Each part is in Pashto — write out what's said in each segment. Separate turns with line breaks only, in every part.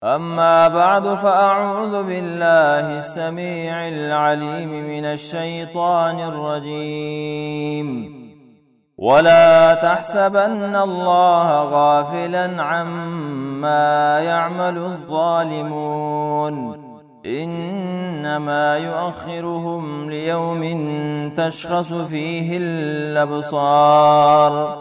أما بعد فأعوذ بالله السميع العليم من الشيطان الرجيم ولا تحسبن الله غافلا عما يعمل الظالمون إنما يؤخرهم ليوم تشخص فيه الأبصار.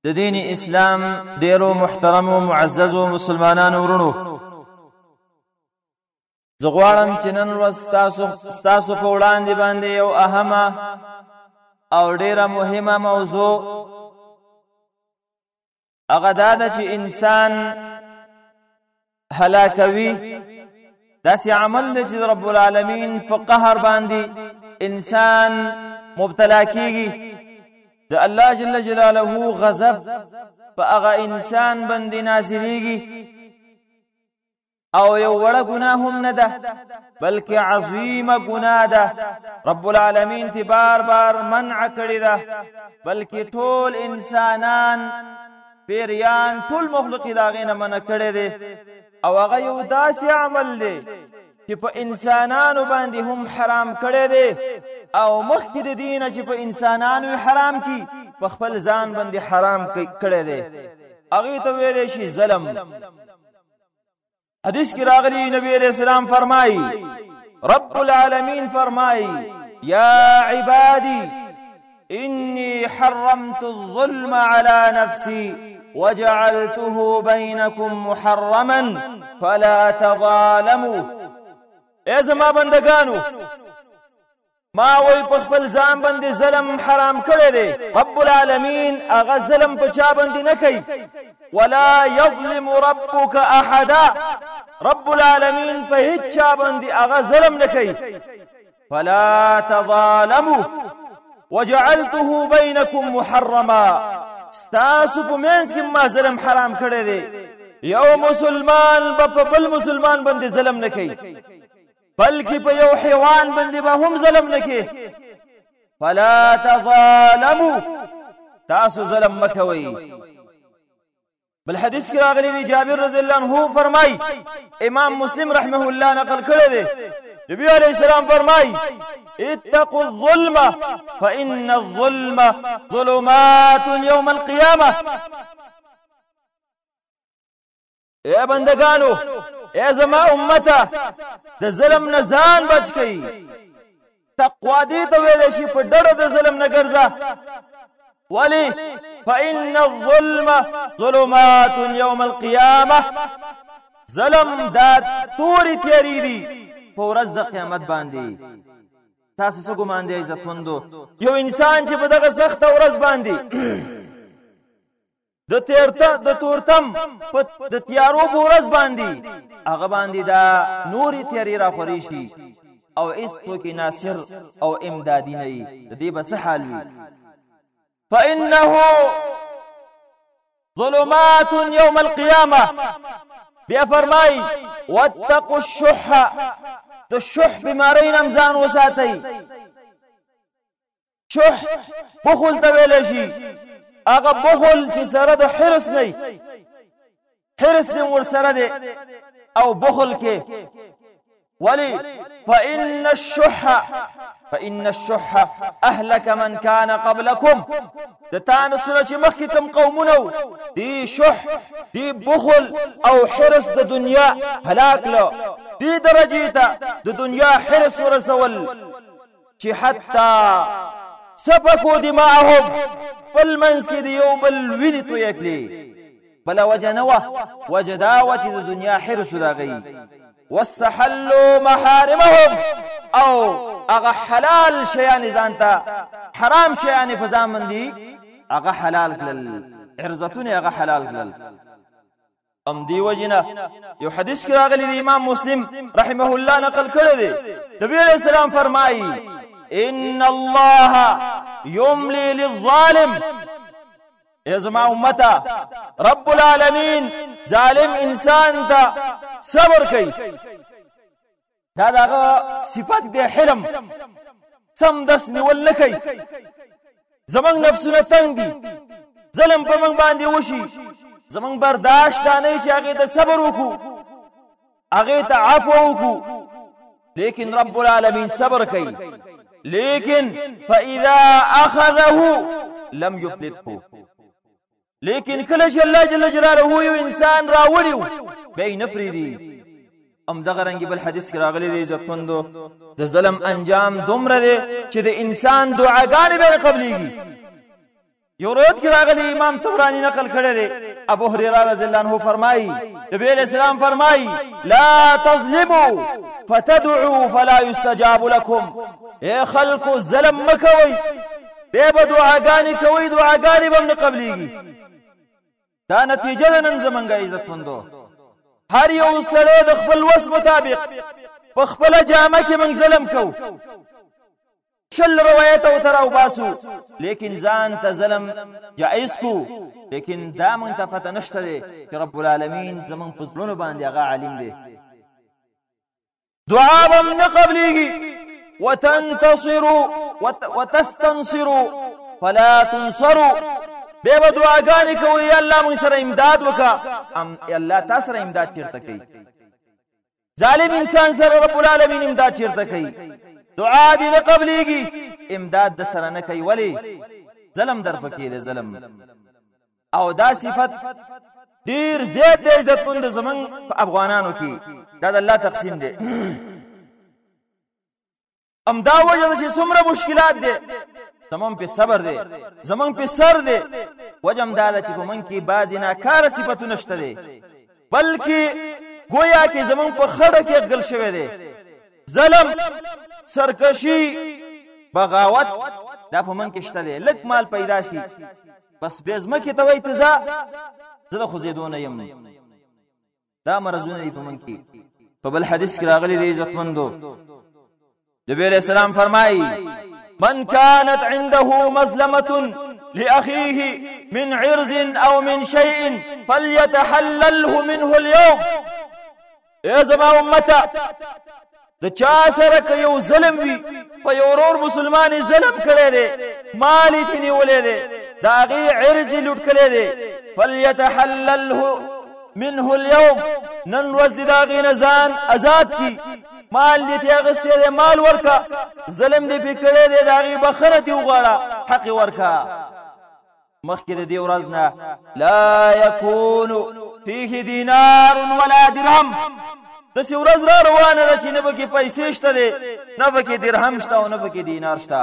د دین اسلام ډیرو محترمو معززو مسلمانانو ورونو، زه غواړم چې نن ورځ ستاسو په وړاندې باندې یو اهمه او ډیره مهمه موضوع هغه دا ده چې انسان هلاکوي. داسې عمل دی چې رب العالمین په قهر باندې انسان مبتلا کیږي. د الله جل جلاله غضب په هغه انسان باندې نازلېږي او یو وړه ګناه هم نه ده بلکې عظیمه ګناه ده. رب العالمین تی بار بار منع کړی ده، بلکې ټول انسانان پیریان ټول مخلوق دا غینه منع کړی دی او هغه یو داسې عمل دی چې په انسانانو باندې هم حرام کړی دی او مخکې د دینه چې په انسانانو حرام کی په خپل ځان باندې حرام کړی دی. هغه ته ویل شي ظلم. حدیث کې راغلی نبی علیہ السلام فرمایي، رب العالمین فرمایي یا عبادی انی حرمت الظلم على نفسی وجعلته بينكم محرما فلا تظالموا. ای زما بندگانو، ما وی په خپل ځان باندې ظلم حرام کړی دی. رب العالمین هغه ظلم په چا باندې نه کوي. ولا يظلم ربك احدا، رب العالمین په هیڅ چا باندې هغه ظلم نه کوي. فلا تظالموا وجعلته بينكم محرما، ستاسو په منځ کې ما ظلم حرام کړی دی. یو مسلمان په بل مسلمان باندې ظلم نه کوي، بلکې په یو حیوان باندې به هم ظلم نه کوي. فلا تظالموا، تاسو ظلم مکوئ. بل حدیث کې راغلی دی جابر رضی الله عنه فرمای، امام مسلم رحمه الله نقل کړی دی، نبی علیہ السلام فرمای اتقوا الظلم فإن الظلم ظلمات يوم القيامة. اے بندگانو، اے زما امته، د ظلم نه ځان بچ کئ. تقوا دې ته ویل شي په ډډه د ظلم نه ګرځه. ولی فإن الظلم ظلمات يوم القيامة، ظلم دا توري تیری دی په ورځ د قیامت باندې. تاسو څه ګمان دی عزتمندو، یو انسان چې په دغه سخته ورځ باندې د تورتم د تیارو په ورځ باندې هغه باندې دا نوري تیاری را خوري شي او ایستو کې ناصر او امدادي نه وي، د دې به څه حال وي؟ فإنه ظلمات يوم القيامة. بیا فرمای واتقوا الشح، د شح بیماری نه ځان وساتئ. شح بخل ته ویل شي، هغه بخل چې سره د حرص نه، حرص دې ور سره دی او بخل کې. ولی فإن الشح أهلك من كان قبلكم، د تاسو سره چې مخکې کوم قومونه دي شح دي بخل او حرص د دنیا هلاک له دې درجې ته د دنیا حرص ورسول چې حتی سفكوا دماءهم، بل منځ کې دی یو بل وینې توی کړي. بل وجه نه وه، وجه دا وه چې د دنیا حرص داغوي. واستحلوا محارمهم، او هغه حلال شیان ځانته حرام شیان په ځان باندې هغه حلال کړل، عرضتونه هغه حلال کړل. ام دی وجنه یو حدیث کې راغلی دی، امام مسلم رحمه الله نقل کړی دی، نبی علیہ السلام فرمایي ان الله يملي للظالم. ازما امتا، رب العالمین ظالم انسان ته صبر کوي. دا دغه صفت دی حلم، سم دس نیول نه کوي. زمنګ نفسونه تنگ دي، ظلم په موږ باندې وشي زمون برداشت نه چې هغه ته صبر وکړو هغه ته عفو وکړو لیکن رب العالمین صبر کوي لیکن فاذا اخذه لم يفلته لیکن کله چې الله جل جلاله یو انسان راوړیو به نفریدي دغه رنګ بل حدیث کې راغلی دی عزتمندو د ظلم انجام دومره دی چې د انسان دعاګانې به قبليږي یو روایت کې راغلی امام طبرانی نقل کړی دی ابو هريره رضی الله عنه فرمایي نبی علیہ السلام فرمایي لا تظلموا فتدعوا فلا يستجاب لكم اے خلق ظلم مکوي به دعاګانې کوي دعاګانې به نه قبليږي دا نتیجه نن زمونږه عزتمندو هر یو سره د خپل وس مطابق په خپل جامه کې من ظلم کو شل روایت او تر او باسو لیکن ځان ته ظلم جائز کو لیکن دا مون ته پته نشته دی چې رب العالمین زمون فضلونو باندې هغه عالم دی دعا به نه قبليږي وتنتصروا وتستنصروا فلا تنصروا به دعاګانې کوي یا الله موږ سره امداد وکا الله تاسو سره امداد چیرته کوي ظالم انسان سره رب العالمین امداد چیرته کوي دعا دې نه قبليږي امداد د سره نه کوي ولی ظلم در پکې دی ظلم او دا صفت ډیر زیات دی عزتمند زمون په افغانانو کې دا د الله تقسیم دی دا وجه چې څومره مشکلات دي زمون په صبر دي زمون په سر دي وجم داله چې په من کې بعضی ناکاره صفاتونه شته دي بلکې گویا کې زمون په خړه کې غل شوی دي ظلم سرکشي بغاوت دا په من کې شته دي لک مال پیدا شي بس بزمه کې ته وای تزا زه خو زیدونه يم دا مرزونه دي په من کې په بل حدیث کې راغلي دي عزتمندو نبی علیہ السلام فرمائی من كانت عنده مظلمة لأخيه من عرض أو من شيء فليتحلله منه اليوم اے زما امتا د چا سره که یو ظلم وي په یو ورور مسلمان ظلم کړی دی مالی تی نیولی دی د هغې عرض یې لوټ کړی دی فليتحلله منه اليوم نن ورځ د هغې نه ځان آزاد کړي مال دې ته اغستې دی مال ورکا ظلم دې پې کړی دی د هغې بخښنه دې وغواړه حق یې ورکا مخکې د دې ورځ نه لا یکون فیه دینار ولا درهم داسې ورځ را روانه ده چې نه پکې پیسې شته دی نه پکې درهم شته او نه پکې دینار شته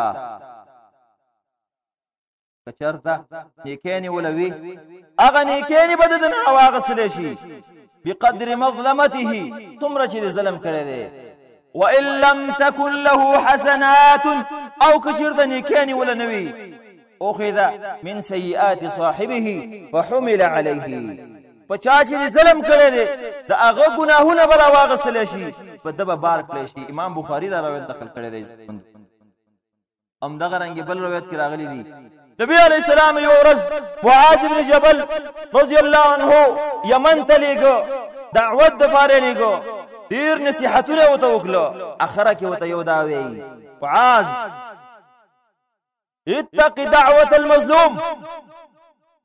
که چېرته نیکۍ نیوله وي هغه نیکۍ به د ده نه واخیستلی شي بقدر مظلمته څومره چې د ظلم کړی دی وإن لم تكن له حسنات او كشرت نيكاني ولا نبي أخذ من سيئات صاحبه فحمل عليه فچاچ دې ظلم کړی دی د هغه ګناهونه به راواغستلی شي په ده به بار کړی شي امام بخاري دا روایت نقل کړی دی همدغه رنګې بل روایت کې راغلی دي نبی علیہ السلام یو ورځ معاذ بن جبل رضی الله عنه یمن ته لیږه دعوت دپاره لیږه ډېر نصیحتونه یې ورته وکړه اخره کې ورته یو دا وایي معاذ اتق دعوة المظلوم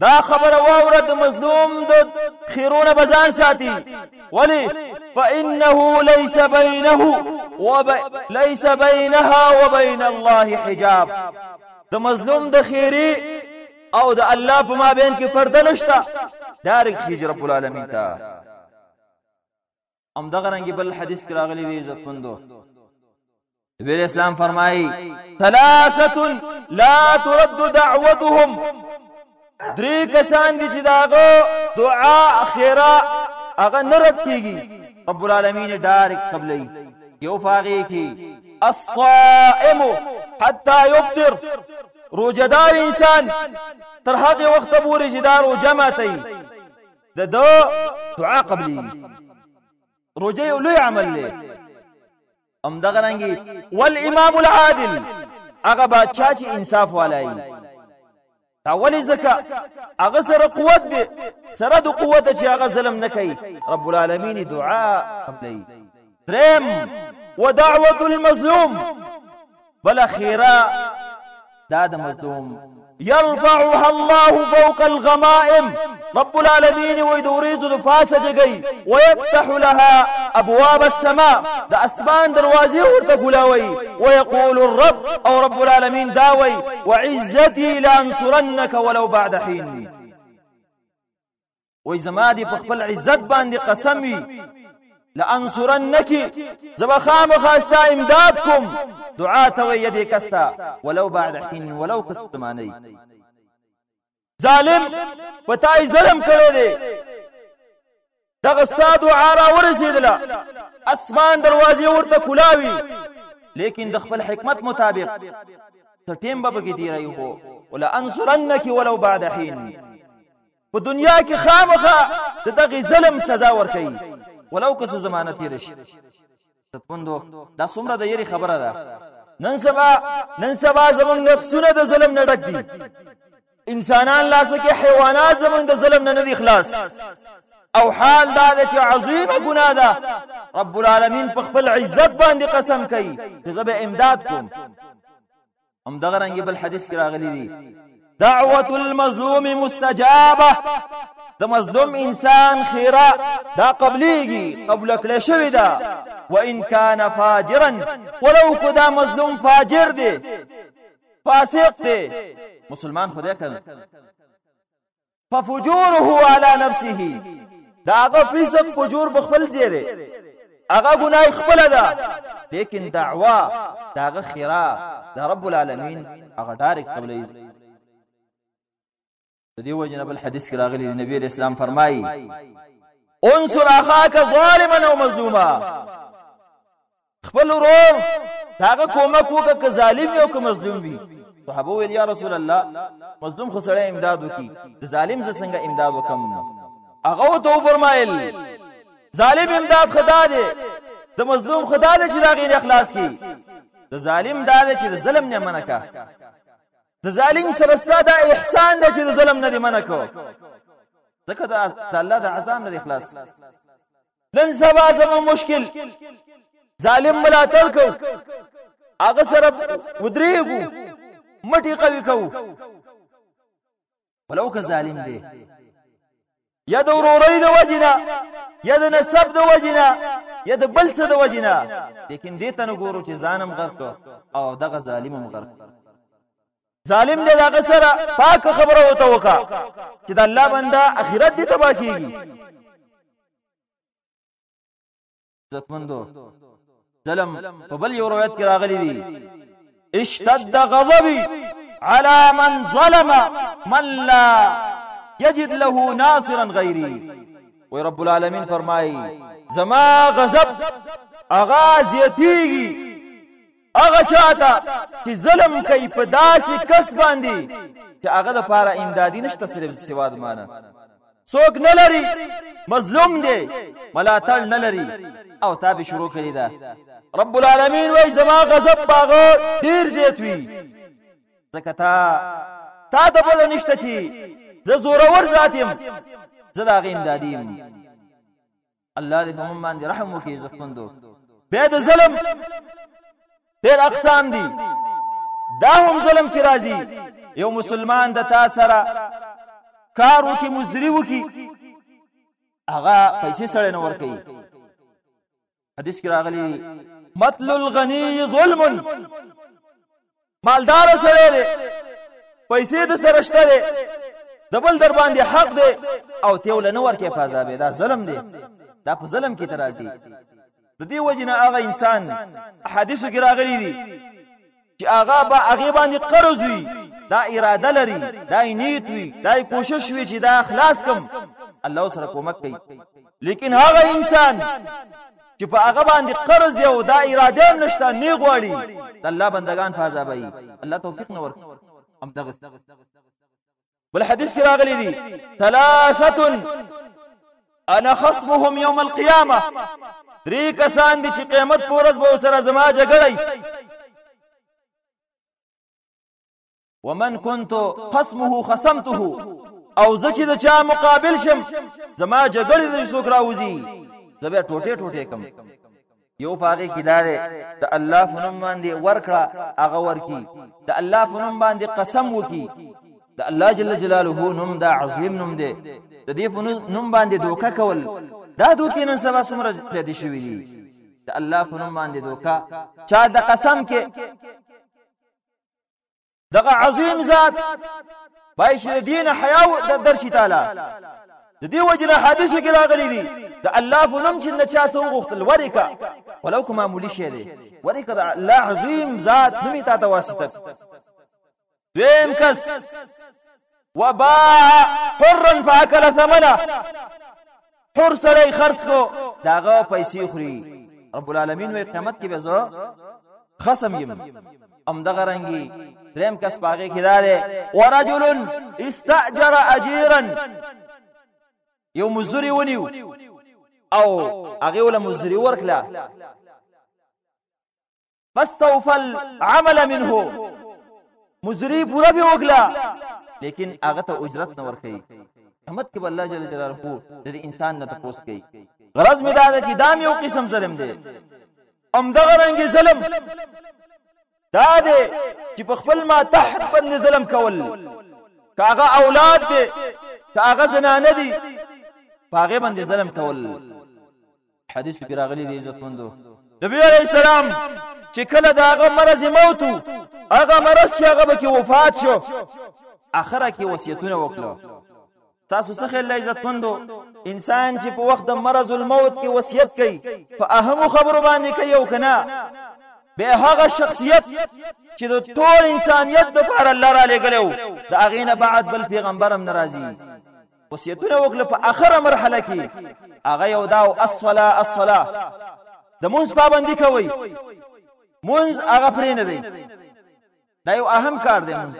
دا خبر واوره د مظلوم د خیرونه بزان ساتي ولی فانه ليس بينها وبين الله حجاب د مظلوم د خیری او د الله په مابین کې پرده نشته دارک خیج رب العالمین ته ام دغه رنګ بل حدیث کې راغلی دی عزت مندو نبی اسلام فرمایي ثلاثه لا ترد دعوتهم درې کسان دي چې داغه دعا اخیره هغه نرد کیږي رب العالمین ډایرک قبلې یو فاغي کی الصائم حتى يفطر روزدار انسان تر هغه وخت پورې چې دا روزه ماتي د دعا قبلې روزه یو لوی عمل دی ام دغه رنګي والامام العادل هغه بادشاہ چې انصاف والای اولی زکا هغه سره قوت دی سره د قوت چې هغه ظلم نه کوي رب العالمین دعا قبلې درم ودعوه المظلوم بل اخیرا دا د مظلوم يرفعها الله فوق الغمائم رب العالمين ويدوريز الفاسة جگي ويفتح لها أبواب السماء دا أسمان دروازي ورتقلاوي ويقول الرب أو رب العالمين داوي وعزتي لأنصرنك ولو بعد حين ويزمادي بخبل عزت باندي قسمي لأنصرنك زبخام خاستا امدادكم دعاة ويدي كستا ولو بعد حين ولو كستماني ظالم پتاي ظلم کړی دی دغه ستا دعا را ورسېدله اسمان دروازې ورته کلاوي لیکن د خپل حکمت مطابق ته ټیم به پکې تېروي خو ولأنصرنك ولو بعد حين په دنیا کې خامخا د دغه ظلم سزا ورکوي ولو که څه زمانه تېره شي ستپوندو دا څومره د یری خبره ده نن سبا زموږ نفسونه د ظلم نه ډک دي انسانان لاسه کې حیوانات زموږ د ظلم نه دي خلاص او حال دا چې عظیمه ګناه ده رب العالمین په خپل عزت باندې قسم کوي چې زه به امداد کوم همدغه رنګ بل حدیث کې راغلی دی دعوة المظلوم مستجابة د مظلوم انسان خیره دا قبلیږي قبول کړی شوی ده وان كان فاجرا ولو کدا مظلوم فاجر دی فاسق دی مسلمان خدای کنه ففجوره على نفسه دا هغه فسق فجور بخپل ځای دی هغه ګناه خپل ده لیکن دعوا دا هغه خیره د رب العالمین هغه ډایرکټ قبلې د دې وجنه بل حدیث کې راغلی نبی اسلام فرمایي انصر اخاك ظالما او مظلوما خپل ورور هغه کومک وکړه که ظالم یو که مظلوم وي صحابه ویل یا رسول الله مظلوم خو سره امداد وکي د ظالم ز څنګه امداد وکم هغه تو فرمایل ظالم امداد خدا دی د مظلوم خدا دی چې دا غیر اخلاص کی د ظالم دا دی چې د ظلم نه منکا د ظالم سره ستاسو احسان دی چې د ظلم نه دی منکو ځکه د الله د عذاب نه اخلاص نن سبا زمو مشکل ظالم ملاتړ کو هغه سره ودرېګو مټي قوي کو ولو که ظالم دی یا د ورورۍ د وجنه یا د نسب د وجنه یا د بل څه د وجنه لیکن دې ته نه ګورو چې ځانم غرق او دغه ظالم هم غرق ظالم دې دغه سره پاک خبره وته وکا چې د الله بنده اخرت دې تبا کیږي عزتمندو ظلم په بل یو روایت کې راغلی دی اشتد غضبي على من ظلم من لا يجد له ناصرا غيري ورب العالمين فرمایي زما غضب اغازيتيږي هغه چاته چې ظلم کوي په داسې کس باندې چې هغه د پاره امدادي نشته صرف سواد معنی څوک نه لري مظلوم دی ملاتړ نه لري او تابع شروع کړی دا رب العالمین وای زما غضب باغ ډیر زیات وی زکه تا د بل نشته چې ز زورور ذاتم زدا غیم دادیم الله دې په من باندې رحم وکړي عزت مندو به د ظلم ډیر اقسام دي دا هم ظلم کی راځي یو مسلمان د تا سره کارو کې مزری وکي هغه پیسې سره نه ور کوي حدیث کې راغلی مطل الغنی ظلم مالدار سره دی پیسې د سره شته دی د بل در باندې حق دی او ته ول نه ورکې فازابه دا ظلم دی دا په ظلم کې ترازی د دې وجنه هغه انسان حدیثو کې راغلی دی چې هغه باندې قرض وي دا اراده لري دا نیت وي دا کوشش وي چې دا اخلاص کم الله سره کومک کوي لیکن هغه انسان چې په هغه باندې قرض یو دا اراده هم نشته نه غواړي الله بندگان فازابي الله توفیق نور هم دغه بل حدیث کې راغلی دی ثلاثه انا خصمهم يوم القيامه درې کسان دي چې قیامت پورز به سره زما جګړی ومن كنت خصمه خصمته او زه چې د چا مقابل شم زما جګړې د څوک راوځي زبې ټوټه ټوټه کم یو پاغه کې دار د الله فنم باندې ورکړه هغه ورکی د الله فنم باندې قسم وکي د الله جل جلاله نوم دا عظیم نوم دی د دې نوم باندې دوکه کول دا دوکې نن سبا څومره زیات شوی دي د الله فنم باندې دوکه چا د قسم کې دغه عظیم ذات بایش دین حیا د درشي تعالی د دې وجنه حدیثو کې راغلي دي د الله فنم چې نه چا سو غختل ورکا ولو کوم معمولی شی دی ورکا د الله عظیم ذات نومي تا واسطه دویم کس وباع حرا فاكل ثمنه حر سره خرڅ کو داغه پیسې خوري رب العالمین وی قیامت کې به زه خصم یم ام دغه رنگي دریم کس باغې کې دار ورجل استاجر اجيرا یو مزدوري ونیو او هغه ول مزدوري ورکلا فاستوفل عمل منه مزدوري پورا به وکلا لیکن هغه ته اجرت نه ورکي رحمت کې الله جل جلاله د انسان نه تاسو کوي غرض می دا چې دام یو قسم ظلم دی ام دغه رنګ ظلم دا دی چې په خپل ما تحت باندې ظلم کول کاغه اولاد دی کاغه زنانه دي پاغه باندې ظلم کول حدیث کې راغلي دی عزت مندو نبی علیہ السلام چې کله داغه مرض موت هغه مرض چې هغه به وفات شو اخره کې وصیتونه وکړو تاسو څخه الله عزت مندو انسان چې په وخت د مرض الموت کې وصیت کوي په اهم خبرو باندې کوي او کنه به هغه شخصیت چې د ټول انسانیت د لپاره الله را لګلو دا غینه بعد بل پیغمبرم ناراضي وصیتونه وکړه په اخره مرحله کې هغه یو دا الصلاه د مونږ پابندي کوي مونږ هغه پرې نه دی دا یو اهم کار دی مونږ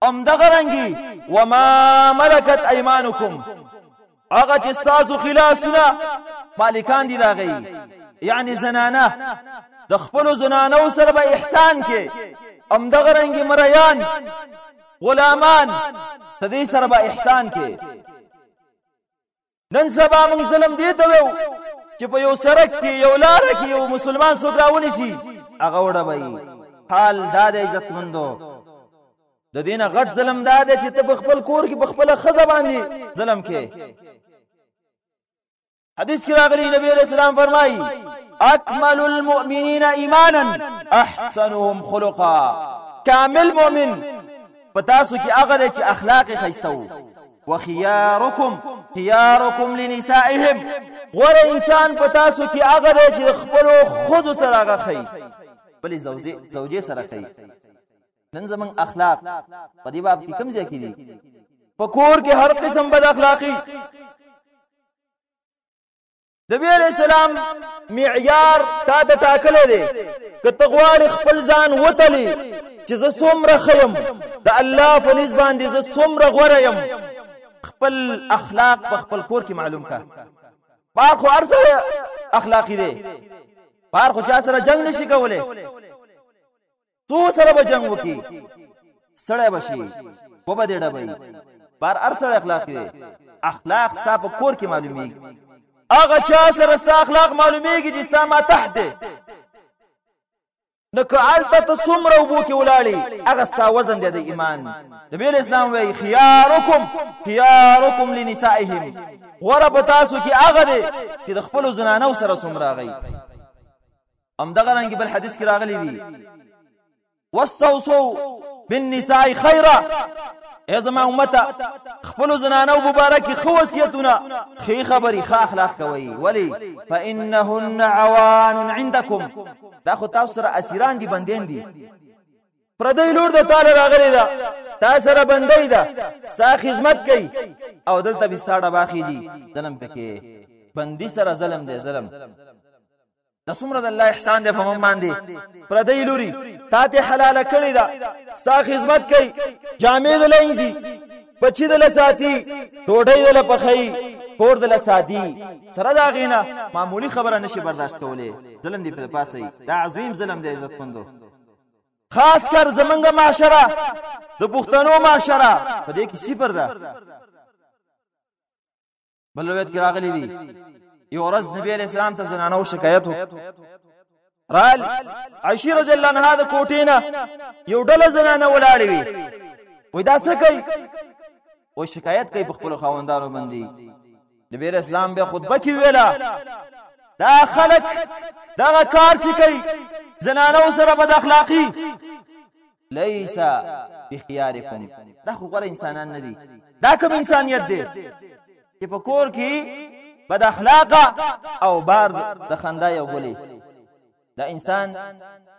ام دغه رنګي وما ملکت ايمانکم هغه چې تاسو خلاصونه مالکان دي دا غي یعنی زنانه د خپل زنانو سره به احسان کې ام دغه رنګي مریان غلامان تدې سره به احسان کې نن سبا موږ ظلم دی ته وو چې په یو سرک کې یو لار کې یو مسلمان څوک راونی سي هغه وړه وي حال دا د عزت مندو د دینه غټ ظلم دا دی چې ته په خپل کور کې په خپل خزه باندې ظلم کې حدیث کې راغلی نبی علیہ السلام فرمایي اکمل المؤمنین ایمانا احسنهم خلقا کامل مؤمن پتاسو کې هغه چې اخلاق خیستو وخياركم لنسائهم ور انسان پتاسو کې هغه چې خپل خود سره هغه خي بلې زوجې سره خي نن زمون اخلاق په دې باب کې کوم ځای کې دي په کور کې هر قسم بد اخلاقی نبی علیہ السلام معیار تا د ټاکلې دي که تغوار خپل ځان وتلی چې زه څومره خیم د الله په نسبت باندې زه څومره غوړه یم خپل اخلاق په خپل کور کې معلوم کا بار خو ارزه اخلاقی دي بار خو چا سره جنگ نشي کولای تو سره به جنگ وکي سړی بشي و به دې ډبې بار ارسړ اخلاقی دي اخلاق ستا په کور کې معلومیږي هغه چا سره ستا اخلاق معلومیږي چې ستا ما تحت دي نو که الته ته څومره وبو کې ولاړې هغه ستا وزن دی د ایمان نبی اسلام وی خياركم لنسائهم غره پتاسو کې هغه دی چې د خپل زنانو سره څومره غي ام دغه رنګ بل حدیث کې راغلی دی واستوصوا بالنساء خيرا ازما امته خپل زنانو مبارک خوصیتونه خي خبري خ اخلاق کوي ولی فانهن عوان عندكم دا خو تاسو سره اسیران دي بندین دي پردې لور د تعالی راغلی دا تاسو سره بندې ده ستا خدمت کوي او دلته به ساړه باخیږي ظلم پکې بندي سره ظلم دی ظلم د څومره د الله احسان دی په من باندې پردې لوري تاته حلاله کړی دا ستا خدمت کوي جامې دلایي بچی دل ساتي ټوډۍ دل پخې کور دل ساتي سره دا غینا معمولی خبره نشي برداشت کولې ظلم دی په پاسه دا عظیم ظلم دی عزت مندو خاص کر زمنګ معاشره د پښتنو معاشره په دې کې صفر ده بل روایت کې راغلي دي یو ورځ نبی علیہ السلام ته زنانو شکایت رال عائشہ رضی الله عنها د کوټینا یو ډله زنانه ولاړې وي وای دا څه کوي او شکایت کوي په خپل خاوندانو باندې نبی علیہ السلام به خطبه کې ویلا دا خلق دا کار چې کوي زنانو سره بد اخلاقی ليس بخياركم دا خو غره انسانان نه دي دا کوم انسانیت دی چې په کور کې بد اخلاقه او بار د خندا یو بولی دا انسان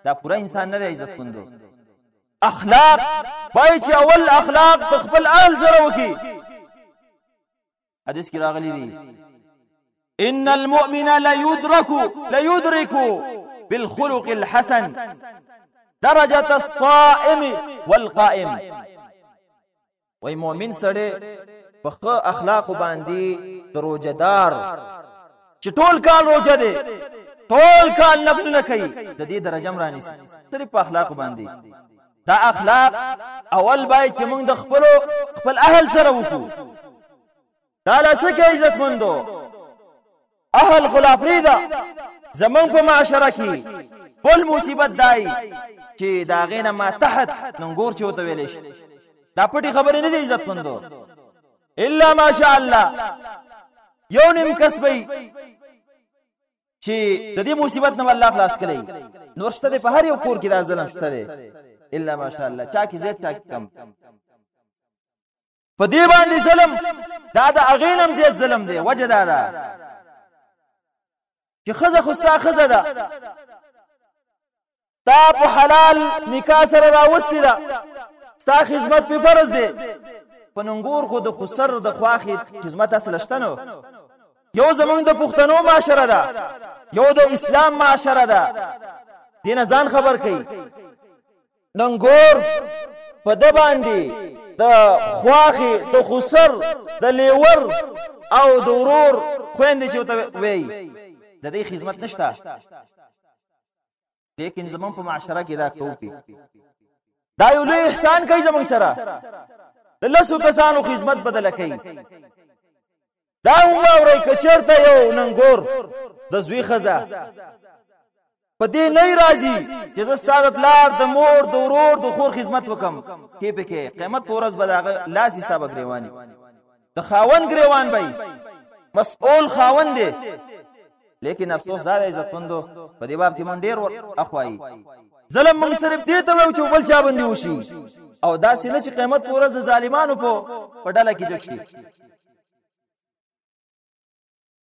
دا پورا انسان نه دی عزت مندو اخلاق پای چې اول اخلاق په خپل اهل سره وکي حدیث کې راغلی دی ان المؤمن لا يدرك بالخلق الحسن درجة الصائم والقائم وای مؤمن سره په اخلاق باندې دروجدار چې ټول کال روزه دي ټول کال نفل نه کوي د دې درجه مرانی صرف په اخلاق باندې دا اخلاق اول بای چې موږ د خپل اهل سره وکړو دا لاسکه عزت مندو اهل خلافریدا زمون په معاشره کې بل مصیبت دای چې دا غینه ما تحت ننګور چې وته ویلې شي دا پټي خبرې نه دي عزت مندو الا ماشاء الله یو نیم کسبي چې د دې مصیبت نه الله خلاص کړي نور شته په هر یو کور کې دا ظلم شته الا ماشاء الله چا کې زیات چا کم په دې باندې ظلم دا د اغینم زیات ظلم دی وجه دا چې خزه خوستا خزه ده تا په حلال نکاح سره راوستي ده ستا خدمت په فرض دی په ننګور خو د خسر د خواخي خدمت اصل شتنو یو زمونږ د پښتنو معاشره ده یو د اسلام معاشره ده دینه ځان خبر کړي ننګور په د باندې د خواخي د خسر د لیور او د ورور خويندې چې وي د دې خدمت نشته لیکن زمون په معاشره کې دا کوي دا یو لوی احسان کوي زمون سره د لاسو کسانو خدمت بدل کوي دا ووري کچرته یو ننګور د زوی خزه په دې نه راځي چې زستاد پلار د مور د ورور د خور خدمت وکم کې په کې قیامت پورز بداغه لاس حساب غریوانی د خاون غریوان بای مسئول خاون دی لیکن افسوس دا عزت مندو په دې باب کې مونږ ډیر اخوای ظلم موږ صرف دې ته وو چې بل چا باندې وشي او دا سینه چې قیامت پورز د ظالمانو په ډله کې جوړ شي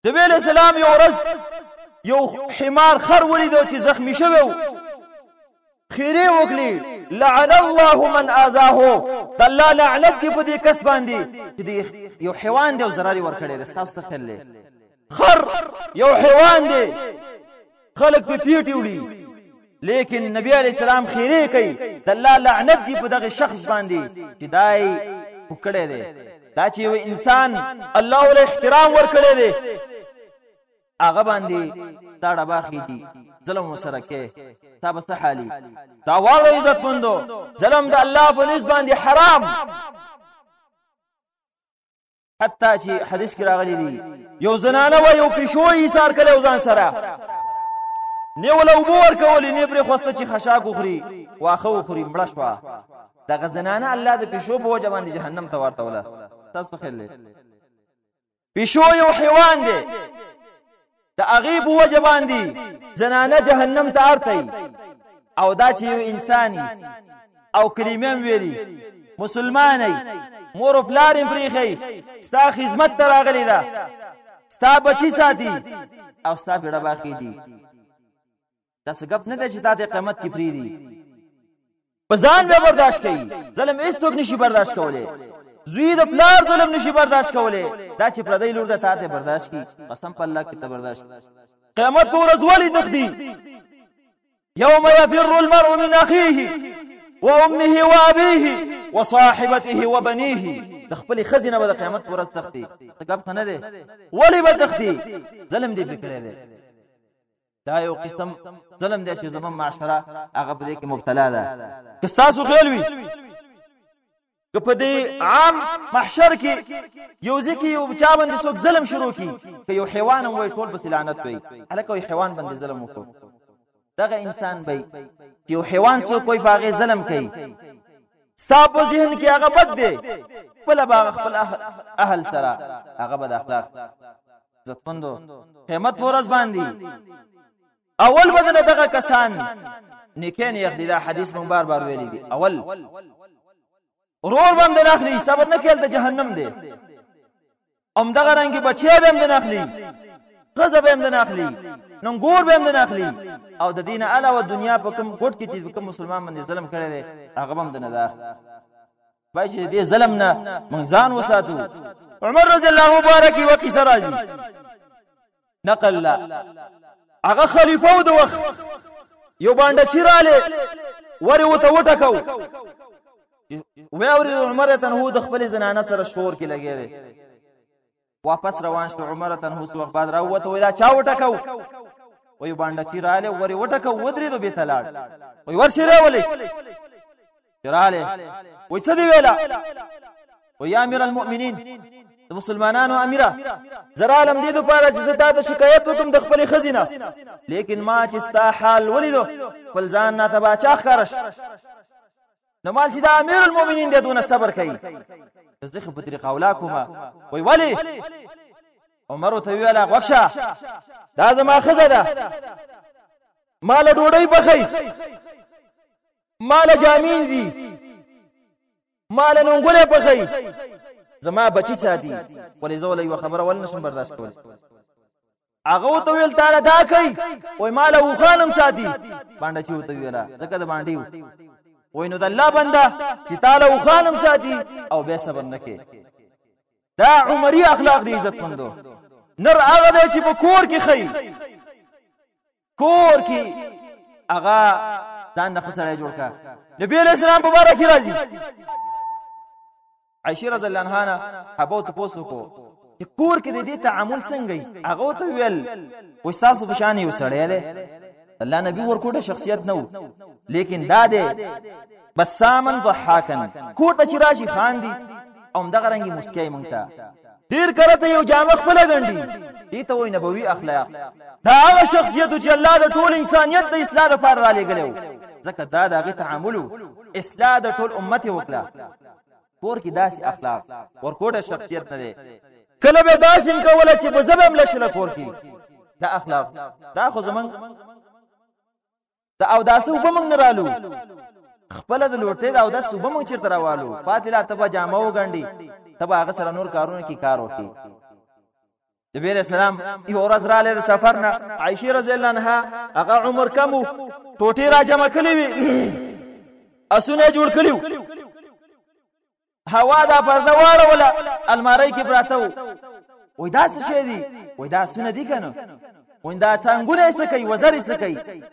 نبی علیہ السلام یو ورځ یو حمار خر ولیدو چې زخمی شوی خیره وکړي لعن الله من اذاه الله لعنت دی په دې کس باندې چې یو حیوان دی او ضرر ورکړي رستاس تخلې خر یو حیوان دی خلق په پیټي وړي لیکن نبی علیہ السلام خیره کوي الله لعنت دی په دغه شخص باندې چې دای وکړي دی دا چې یو انسان الله له احترام ورکړي دی هغه باندې تا ډبا خېږي ظلم وسره کې تا بس حالي دا واړو عزت مندو ظلم د الله په نس باندې حرام حتی چې حدیث کې راغلي دي یو زنانه و یو پښوی ایثار کړو ځان سره نیول او بور کولې نه پرې خوسته چې خشاک وخوري واخو خوري مړ شو دا غزنانه الله د پښو په وجه باندې جهنم ته ورته ولا تاسو خلې پښو یو حیوان دی د اغیب وجه باندې زنانه جهنم ته ارتي او دا چې یو انساني او کلمې ویلي مسلمانای مور او پلار پرېخي ستا خدمت ته راغلی ده ستا بچی ساتي او ستا پیړه باقی دي دا څه غف نه ده چې تاسو قیامت کې پری دي په ځان به برداشت کوي ظلم هیڅوک نشي برداشت کولای زوی د پلار ظلم نشي برداشت کولای دا چې پردی لور د تاته برداشت کی قسم په الله کې ته برداشت قیامت پر ورځ ولې تخدي يوم يفر المرء من اخيه وامه وابيه وصاحبته وبنيه تخپل خزینه به د قیامت پر ورځ تخدي تګب نه ده ولې به تخدي ظلم دې فکر ده دا یو قسم ظلم دی چې زمون معاشره هغه په دې کې مبتلا ده که تاسو خیال وي که په دې عام محشر کې یو ځکه یو چا باندې څوک ظلم شروع کی که یو حیوان هم وای ټول بس لعنت وای هلکه وای حیوان باندې ظلم وکړو دغه انسان به چې یو حیوان څوک وای په هغې ظلم کوي ستا په ذهن کې هغه بد دی خپله به خپل اهل سره هغه بد اخلاق عزتمندو قیامت په ورځ باندې اول به د دغه کسان نیکان یخلي دا حدیث مونږ بار بار ویلی دی اول ورور باندې ناخلی صبر نه کول د جهنم دی دغه رنګي بچی به هم ناخلی غزه به هم ناخلی ننګور به هم ناخلی او د دین علاوه دنیا په کوم ګټ کې چې کوم مسلمان باندې ظلم کړی دی هغه هم نه داخل بای چې دې ظلم نه مونږ ځان وساتو عمر رضی الله مبارک وقصه راځي نقل لا هغه خلیفہ د وخت یو باندې چیراله وری وته وټکاو وی اورید عمر تنهو د خپل زنانه سره شور کې لګی دی واپس روان شو عمر تنهو څو وخت بعد راوته وی دا چا وټکاو وی باندې چیراله وری وټکاو ودرېدو به تلاړ وی ورشره ولې چیراله وی څه دی ویلا وی امیر المؤمنین د مسلمانانو امیره زرالم دې د پاره چې زتا د شکایت وکم د خپل خزینه لیکن ما چې ستا حال ولیدو خپل ځان نه تبا چا خرش نو مال چې د امیر المؤمنین دې دونه صبر کوي زخه په طریقه اولاکما وی ولی عمر ته ویلا وښه دا زما خزه ده مال ډوډۍ بخی مال جامین زی مال نونګله بخی زما بچی ساتي ولې زول یو خبره ول نشم برداشت کول هغه ته ویل تعالی دا کوي وای مال او خانم ساتي باندې چې وته ویلا ځکه د باندې وای نو د الله بنده چې تعالی او خانم ساتي او به صبر نکي دا عمري اخلاق دي عزت مندو نر هغه چې په کور کې خي کور کې هغه ځان نه خسړې جوړ کا نبی اسلام مبارک راځي عائشہ رضی الله عنها ابو ته پوسو کو چې کور کې د دې تعامل څنګه هغه ته ویل وستاسو بشان یو سړی دی الله نبی ورکوټه شخصیت نو لیکن دا دی بسامن ضحاکن کور ته چې راشي خان دي او دغه رنګي مسکای مونږ ډیر کرته یو جامه خپل غندي دې ته وای نبوي اخلاق دا هغه شخصیت چې الله د ټول انسانيت د اصلاح لپاره را لګلو ځکه دا دغه تعامل اصلاح د ټول امت وکړه کور کې داسې اخلاق ورکوټه شخصیت نه دی کله به داسې کوله چې بزبم لشل کور کې دا اخلاق دا خو زمون دا او داسې وبمنګ نه رالو خپل د لوټې دا او داسې وبمنګ چیرته راوالو فاطمه ته جامه وګنډي تبا هغه سره نور کارونه کې کار وکي نبی رسول الله یو ورځ را لید سفر نه عائشہ رضی الله عنها هغه عمر کمو ټوټي را جمع کړی وي اسونه جوړ کړیو هوا دا پرده واړه ولا الماری کې پراته وای دا څه شي دي وای دا سونه دي کنه وای دا څنګه څه کوي وزر څه کوي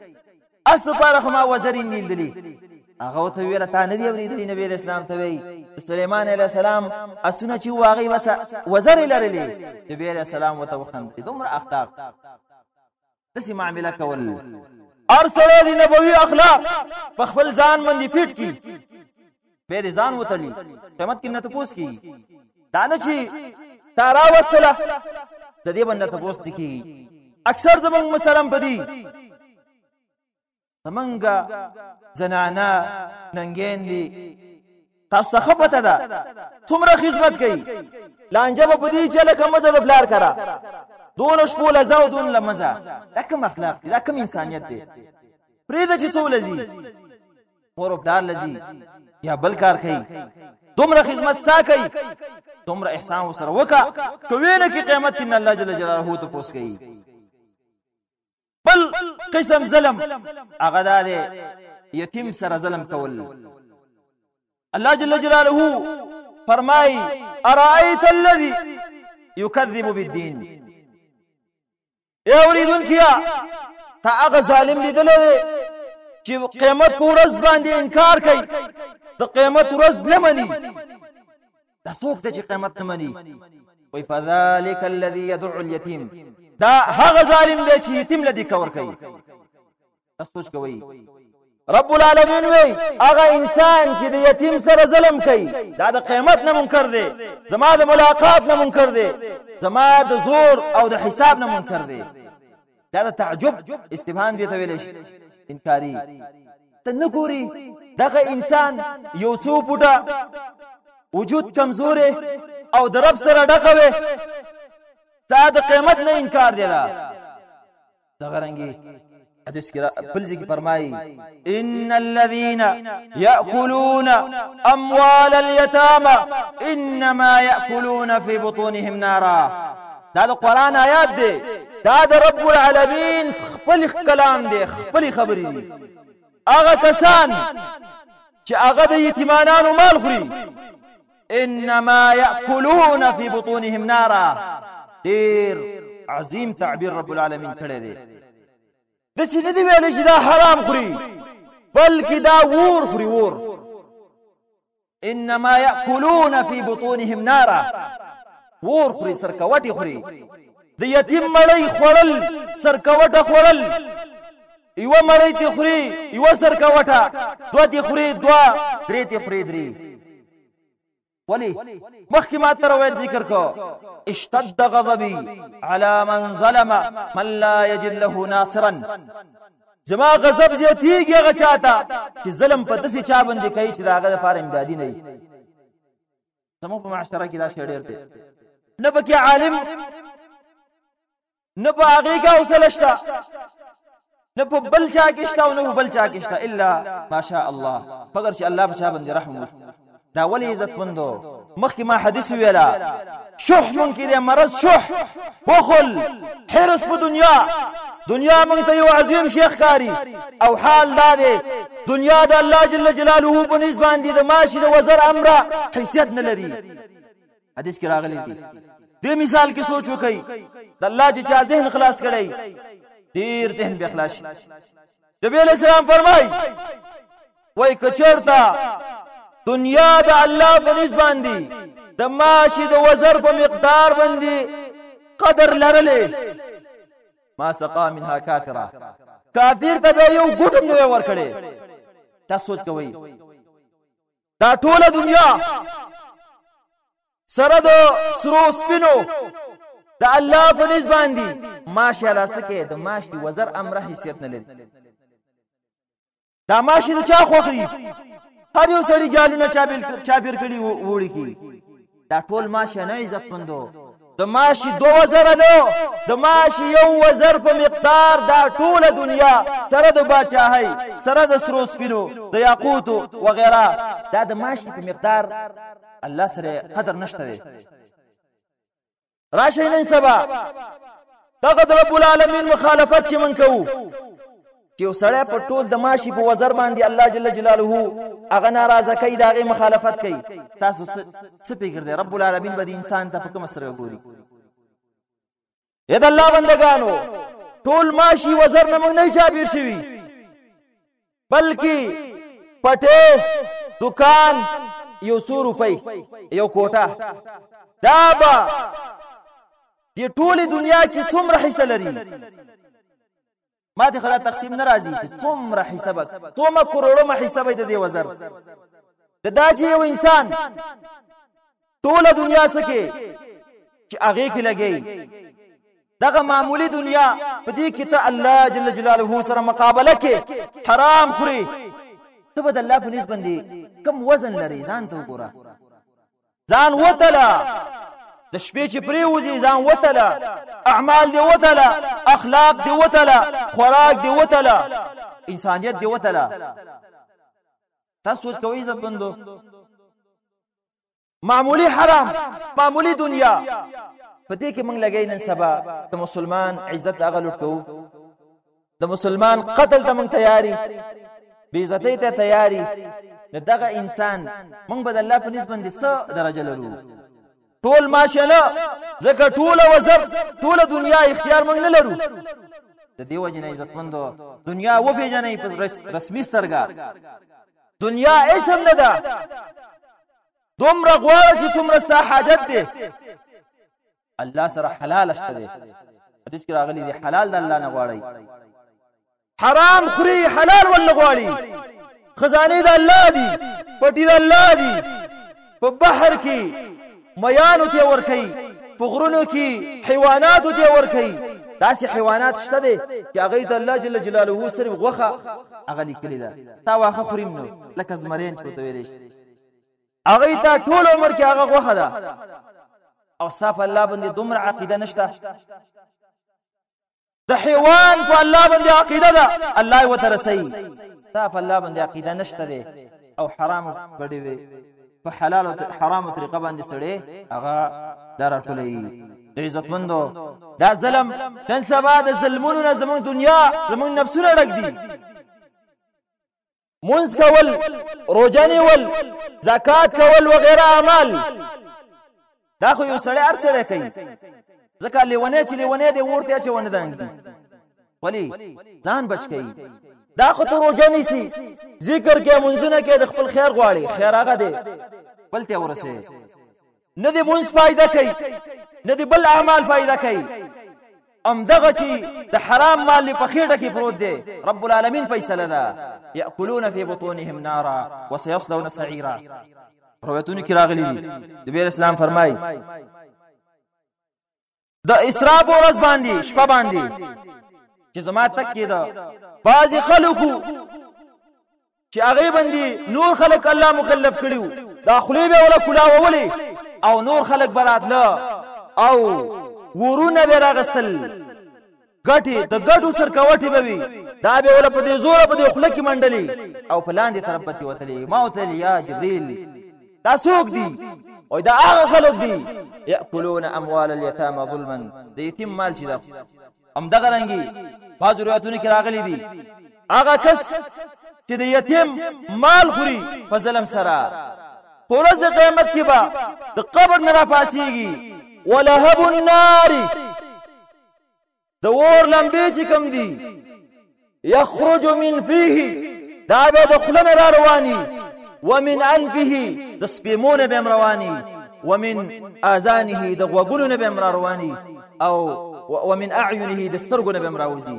اصل پر خما وزرین نیلدلی هغه ته ویل تا نه دی اوریدلی نبی اسلام ته وی سليمان عليه السلام اسونه چې واغی بس وزر لرلی نبی عليه السلام وته وخند دومره اخلاق دسی معاملې کول ارسل دی نبوي اخلاق په خپل ځان باندې پیټ کی به ځان وتلی قیامت کې نه تپوس کی دانه چې تارا وسله د دې باندې تپوس دي اکثر زمون مسلم بدی زمونږه زنانا ننګین دي تاسو خپته ده څومره خدمت کوي لانجه په دې چې لکه مزه د بلار کرا دون شپو لزاو دون لمزه دا کوم اخلاق دا کوم انسانيت دی پرېده چې څو لذي مور بلار لذي یا بل کار کوي دومره خدمت ستا کوي دومره احسان وسره وکا کوي نه کې قیامت کې الله جل جلاله ته پوس کوي بل قسم ظلم هغه د یتیم سره ظلم کول الله جل جلاله فرمای ارایت الذی یکذب بالدین یریدون کیا تا هغه ظالم لیدل چې قیامت پر ورځ باندې انکار کوي د قیامت ورځ نه مني دا څوک چې قیامت نه مني وای فذلک الذی يدعو اليتیم دا هغه ظالم دی چې یتیم لدی کور کوي تاسو کوي رب العالمین وی هغه انسان چې د یتیم سره ظلم کوي دا د قیامت نه منکر دی، زما د ملاقات نه منکر دی، زما د زور او د حساب نه منکر دی. دا د تعجب استفهام دی ته ویل شي انکاری. ته نه ګوري دغه انسان یو څو فوټه وجود کمزورې او د رب سره ډکه وي، دا د قیامت نه انکار دی. دغه رنګي حدیث کې بل ځای فرمایي ان الذين ياكلون اموال اليتامى انما ياكلون في بطونهم نارا. دا د قران آیات دی، دا د رب العالمین خپل کلام دی، خپل خبرې دي. هغه کسان چې هغه د یتیمانو مال خوري انما ياكلون في بطونهم نارا. ډیر عظیم تعبیر رب العالمین کړی دی. داسې نه دی ویلی چې دا حرام خوري بلکې دا ور خوري ور. انما ياكلون في بطونهم نارا، ور خوري سرکوټي خوري. د یتیم مړی خوړل سرکوټه خوړل، یو مړی تی خوري یو سرکوټه، دوه تی خوري دوه، درې تی خوري درې. ولی مخکې ما ته روایت ذکر کو اشتد غضبي على من ظلم من لا يجد له ناصرا. زما غضب زیاتیږي هغه چاته چې ظلم په داسې چا باندې کوي چې د هغه لپاره امدادي نه وي. زموږ په معاشره کې دا شی ډېر دی، نه پکې عالم، نه په هغې کې حوصله شته، نه په بل چا کې شته او نه په بل چا کې شته الا ماشاء الله، مګر چې الله په چا باندې رحم وکړي. دا ولی عزت مندو مخکې ما حدیث ویلا شح مونږ کې دی مرض، شح، بخل، حرص په دنیا مونږ ته یو عظیم شیخ کاری او حال دا دی دنیا د الله جل جلاله په نسبت باندې د ماشي د وزر امره حیثیت نه لري. حدیث کې راغلی دی. دې مثال کې سوچ وکړئ د الله چې چا ذهن خلاص کړی ډیر ذهن به خلاص شي. نبی علیہ السلام فرمای وای کچرتا دنیا د الله په نسبت باندې د ماشي د وزر په مقدار باندې قدر لرلې ما سقا منها کافره، کافر ته به یو ګټم نه ورکړي. تاسو سوچ کوئ دا ټوله دنیا سره د سرو سپینو د الله په نسبت باندې ماشي لاسکه د ماشي وزر امره حیثیت نه لري. دا ماشي د چا خوخي هر یو سړی جالونه چاپیر کړي وړي کی. دا ټول ماشي نه عزت مندو. د ماشي 2000 نو د ماشي یو وزر په مقدار دا ټوله دنیا سره د باچاهي سره د سرو سپینو د یاقوتو وغیرہ دا د ماشي په مقدار الله سره قدر نشته دی. راشي نن سبا دغه رب العالمین مخالفت چې من کوو چې وسړی په ټول د ماشي په وزر باندې الله جل جلاله هغه ناراضه کوي، د هغې مخالفت کوي. تاسو څه فکر دی رب العالمین به د انسان ته په کومه سترګه ګوري؟ د الله بندګانو ټول ماشي وزر نه موږ نه چاپیر شوي بلکې پټې دکان یو 100 روپۍ یو کوټه دا به د ټولې دنیا کې څومره حصه لري؟ ما ته خلا تقسیم ناراضي چې څومره حساب څومره کروڑو حساب دې وزر دا چې یو انسان ټول دنیا سکے چې هغه کې لګي دغه معمولی دنیا په دې کې ته الله جل جلاله سره مقابله کې حرام خوري ته بد الله په نسبت باندې کم وزن لري ځان ته وګوره ځان وتلا د شپې چې پریوزي ځان وتلا اعمال دی وتلا اخلاق دی وتلا خوراک دی وتلا انسانیت دی وتلا تاسو کوئ عزت بندو معمولی حرام معمولی دنیا پدې کې موږ لګای نن سبا د مسلمان عزت هغه لټو د مسلمان قتل ته موږ تیاری بی عزتی ته تیاری دغه انسان موږ بد الله په نسبت باندې څه درجه لرو ټول ماشاءالله زکه ټول وزر ټول دنیا اختیار موږ نه لرو د دې وجه نه عزت مندو دنیا و پیژنې په رسمي سترګه دنیا اسم نه ده دومره غواړي چې څومره ستا حاجت ده الله سره حلال شته دي حدیث کې راغلي دي حلال د الله نه غواړي حرام خوري حلال ول غواړي خزانه د الله دي پټي د الله دي په بحر کې میانو ته ور کوي په غرونو کې حیوانات ته ور کوي داسې حیوانات شته دي چې هغه ته الله جل جلاله صرف غوخه هغه لیکلی ده تا واخه خوریم نو لکه زمرین چې ته ویلې هغه ته ټول عمر کې هغه غوخه ده او صاف الله باندې دومره عقیده نشته د حیوان په الله باندې عقیده ده الله وترسي صاف الله باندې عقیده نشته ده او حرام بډې وي په حلال او حرام طریقه باندې سړې هغه درټولې عزتمندو دا ظلم نن سبا د ظلمونو نه زموږ دنیا زموږ نفسونه ډک دي منځ کول روزه نیول زکات کول وغیرہ اعمال دا خو یو سړی هر سړی کوي ځکه لیونی چې لیونی دی ورته چې ونه دانګي ولی ځان بچ کوي دا خو ته روزه نیسي ذکر کې منځونه کې د خپل خیر غواړي خیر هغه دی بل ته ورسه نه دی منځ فائدہ کوي نه دی بل اعمال فائدہ کوي ام دغه چې د حرام مال په خېټه کې پروت دی رب العالمین فیصله ده یاکلون فی بطونهم نارا وسيصلون سعیرا روایتونه کې راغلي دي نبی اسلام فرمای د اسراف ورځ باندې شپه باندې چې زما تک کې ده بعضی خلکو چې هغه باندې نور خلک الله مکلف کړیو داخلي به ولا کلاوولي او نور خلک براتله او ورونه به راغستل ګټي د ګټو سرکوټي به وي دا به ولا په دې زور په دې خلک منډلي او په لاندې طرف پتی وتلی ما وتلی یا جبريل دا څوک دي او دا هغه خلک دي یاکلون اموال اليتامى ظلما د یتیم مال چې دا هم دغه رنګي بعض روایتونه کې راغلي دي هغه کس چې د یتیم مال خوري په ظلم سره پورز د قیامت کې به د قبر نه راپاسيږي ولهب النار د اور لمبې چې کوم دي يخرج من فيه دا به د خلن را رواني ومن انفه د سپیمونه به رواني ومن اذانه د غوګونو به رواني او ومن اعينه د سترګونو به راوځي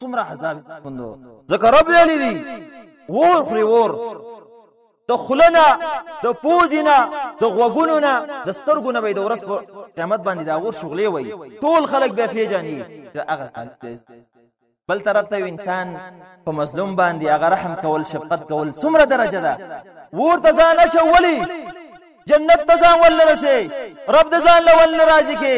څومره عذاب کوندو ذکر رب یلی دي ور خوري ور د خلنا د پوزینا د غوګونو د سترګونو به د ورځ په قیامت باندې دا ور شغلې وي ټول خلک به پیژني هغه بل طرف ته انسان په مظلوم باندې هغه رحم کول شفقت کول څومره درجه ده ورته ځان شولي جنت ته ځان ولرسي رب د ځان لول راضي کې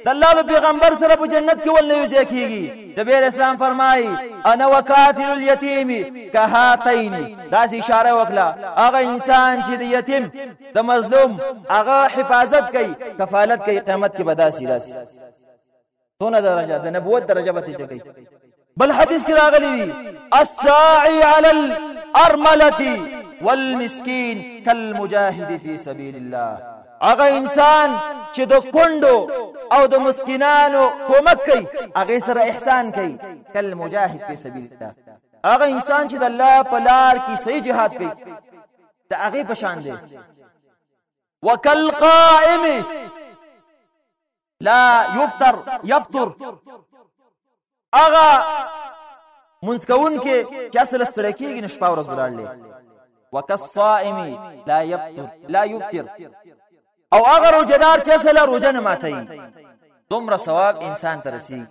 د الله پیغمبر سره په جنت کې ول نه ځکیږي نبی اسلام فرمایي انا وکافل اليتيم كهاتين دا اشاره وکړه هغه انسان چې د یتیم د مظلوم هغه حفاظت کوي کفالت کوي قیامت کې بداسي راسي دونه درجه د نبوت درجه به تشکي بل حدیث کې راغلی دی الساعي على الارمله والمسكين كالمجاهد في سبيل الله هغه انسان چې د کندو او د مسکینانو کومک کوي هغه سره احسان کوي كالمجاهد في سبيل الله هغه انسان چې د الله په لار کې صحیح جهاد کوي دا هغه په شان دی وكالقائم لا يفطر هغه منسکون کې چې اصل سره کېږي نشپا ورځ ګرځي وكالصائم لا يفطر او هغه روزدار چې اصل روزه نه ماتي دومره ثواب انسان ته رسي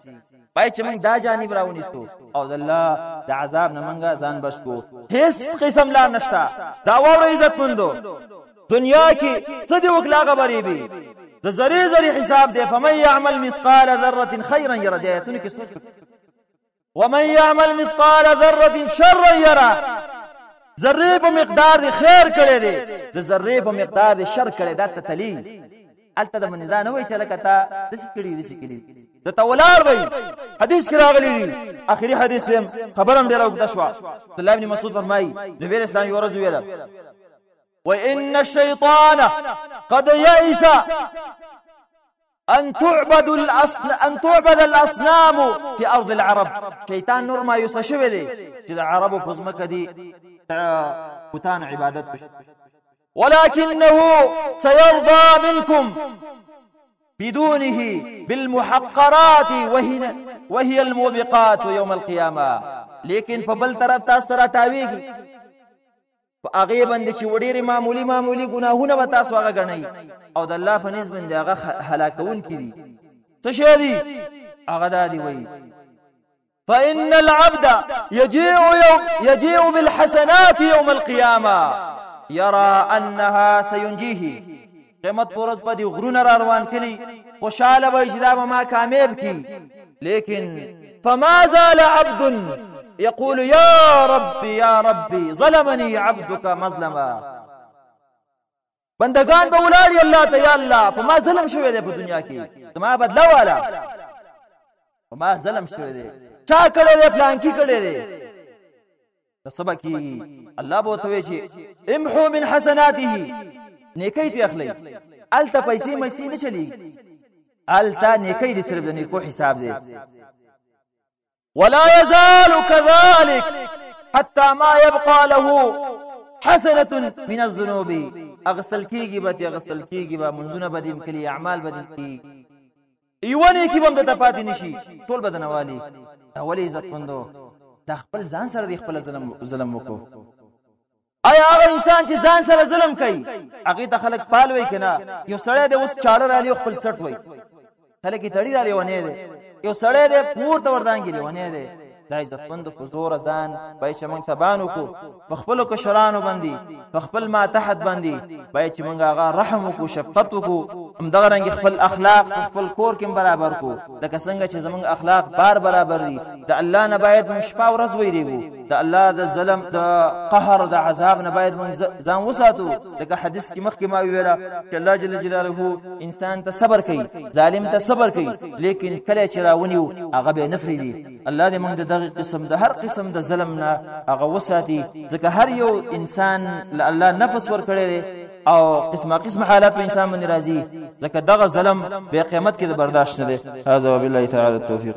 پای چې موږ دا جانب راونیستو او د الله د عذاب نه موږ ځان بچو هیڅ قسم لا نشتا دا وره عزت مندو دنیا کې څه دی وکړه غبري به د زری حساب دی فمن يعمل مثقال ذره خيرا يره دایتونه کې سوچ ومن يعمل مثقال ذره شرا يره ذره په مقدار د خیر کړي دي د ذره په مقدار د شر کړي دا تتلی الته د منځ نه وای چې لکه تا د سکړي د تولار وای حدیث کې راغلی دی اخري حدیث خبرم دی راوګه شو عبد الله بن مسعود فرمای نبی اسلام یو ورځ ویل وان الشيطان قد يئس ان تعبد الاصنام في ارض العرب شیطان نور ما یوسشوي دي چې د عربو په ځمکه دي بوتان عبادت ولكنه سيرضى منكم بدونه بالمحقرات وهي الموبقات يوم القيامة لیکن په بل طرف تاسو سره تاویږي په هغه باندې چې وړيري معمولی ګناهونه به تاسو هغه غنئ او د الله په نسبت باندې هغه هلاکون کړي څه شي دي هغه دادی وایي فإن العبد يجيء بالحسنات يوم القيامة يرى أنها سينجيه قیمت پورز پا دی غرون را روان کلی خوشحال با اجداب ما کامیب کی لیکن فما زال عبد يقول يا ربي ظلمني عبدك مظلما بندگان به ولاری الله ته یا الله په ما ظلم شوی دی په دنیا کې ما بدلا والا په ما ظلم شوی دی چا کړی دی پلان کې کړی دی سبا کی الله بو ته وی امحو من حسناته نیکی تی اخلی التا پیسې مېسې نه چلی التا نیکی دي صرف د نیکو حساب دی ولا يزال كذلك حتى ما يبقى له حسنة من الذنوب اغسل کیږي به منځونه بدیم کلی اعمال بدیم کی ایونه کی بم د پاتې نشي ټول بدنوالي اول عزت مندو د خپل ځان سره د خپل ظلم وکړو آیا هغه انسان چې ځان سره ظلم کوي هغه ته خلک پالوي کنه یو سړی د اوس چاړه را لې خپل سټ وای خلک یې تړي را لې ونه دي یو سړی د پورته وردانګي ونه دي د عزتمند په زور ځان پای چې موږ تبانو کو په خپل کشرانو باندې په خپل ما تحت باندې پای چې موږ هغه رحم کو شفقت کو همدغه رنګ خپل اخلاق خپل کور کې برابر کو لکه څنګه چې زموږ اخلاق برابر دي د الله نه باید موږ شپه ورځ ویریږو د الله د ظلم د قهر د عذاب نه باید موږ ځان وساتو لکه حدیث کې مخکې ما ویلا چې الله جل جلاله انسان ته صبر کوي ظالم ته صبر کوي لیکن کله چې راونیو هغه به نفرېدي الله دې موږ دغه قسم د هر قسم د ظلم نه هغه وساتي ځکه هر یو انسان له الله نفس ور کړی دی او قسم حالات په انسان باندې راځي ځکه دغه ظلم به قیامت کې د برداشت نه دی هذا وبالله تعالی التوفیق